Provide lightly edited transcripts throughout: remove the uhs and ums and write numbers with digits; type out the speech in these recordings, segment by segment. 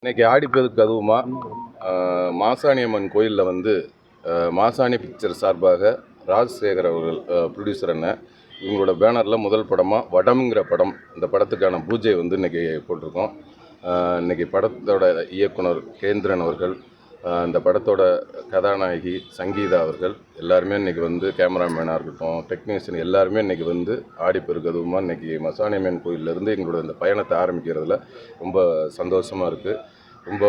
இன்னைக்கு ஆடிப்பெருக்கு அதுவுமா மாசாணி அம்மன் கோயிலில் வந்து மாசாணி பிக்சர் சார்பாக ராஜசேகர் அவர்கள் ப்ரொடியூசர் அண்ணன் இவங்களோட பேனரில் முதல் படமாக வடம்ங்கிற படம், இந்த படத்துக்கான பூஜை வந்து இன்றைக்கி போட்டிருக்கோம். இன்றைக்கி படத்தோட இயக்குனர் கேந்திரன் அவர்கள், இந்த படத்தோட கதாநாயகி சங்கீதா அவர்கள் எல்லாருமே இன்றைக்கி வந்து கேமராமேனாக இருக்கட்டும், டெக்னீஷியன் எல்லாருமே இன்றைக்கி வந்து ஆடிப்பெருக்கு அதுவுமா இன்றைக்கி மாசாணி அம்மன் கோயிலிருந்து எங்களோட இந்த பயணத்தை ஆரம்பிக்கிறதுல ரொம்ப சந்தோஷமாக இருக்குது. ரொம்ப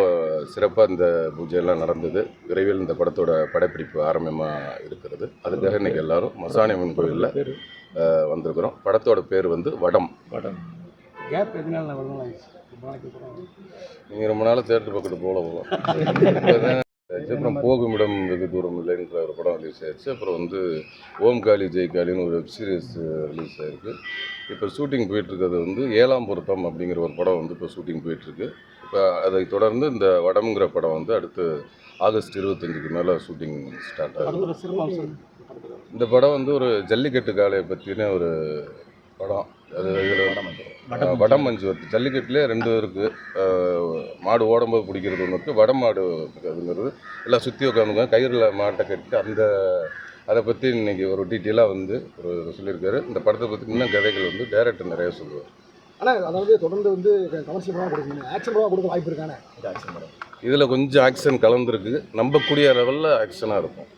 சிறப்பாக இந்த பூஜையெல்லாம் நடந்தது. விரைவில் இந்த படத்தோட படப்பிடிப்பு ஆரம்பமாக இருக்கிறது. அதுக்காக இன்றைக்கி எல்லோரும் மாசாணி அம்மன் கோயிலில் வந்திருக்கிறோம். படத்தோட பேர் வந்து வடம். கேப் எதனால நீங்கள் ரொம்ப நாள் தேட்டர் பக்கத்து போகலாம். அப்புறம் போகும் இடம் வெகு தூரம் இல்லைன்ற ஒரு படம் ரிலீஸ் ஆயிடுச்சு. அப்புறம் வந்து ஓம் காளி ஜெய் காளின்னு ஒரு வெப் சீரிஸ் ரிலீஸ் ஆகிருக்கு. இப்போ ஷூட்டிங் போயிட்டுருக்கிறது வந்து 7ஆம் பொருத்தம் அப்படிங்கிற ஒரு படம் வந்து இப்போ ஷூட்டிங் போயிட்டுருக்கு. இப்போ அதை தொடர்ந்து இந்த வடம்ங்கிற படம் வந்து அடுத்து ஆகஸ்ட் 25க்கு மேலே ஷூட்டிங் ஸ்டார்ட் ஆகும். இந்த படம் வந்து ஒரு ஜல்லிக்கட்டு காளையை பற்றின ஒரு படம். அது இதில் வடம் மஞ்சு வருது. ஜல்லிக்கட்டுலேயே 2 இருக்குது. மாடு ஓடும்போது பிடிக்கிறது ஒன்று இருக்குது, வடம் மாடு அதுங்கிறது எல்லாம் சுற்றி உட்காந்துங்க கயிறில் மாட்டை கட்டி அதை பற்றி இன்றைக்கி ஒரு டீட்டெயிலாக வந்து ஒரு சொல்லியிருக்காரு. இந்த படத்தை பற்றி இன்னும் கதைகள் வந்து டைரக்டர் நிறைய சொல்லுவார். ஆனால் அதாவது தொடர்ந்து வந்து கமர்ஷியல் படம் கொடுக்கணும், ஆக்ஷன் படம் கொடுக்க வாய்ப்பு இருக்கானே. இதில் கொஞ்சம் ஆக்ஷன் கலந்துருக்கு, நம்பக்கூடிய லெவலில் ஆக்ஷனாக இருக்கும்.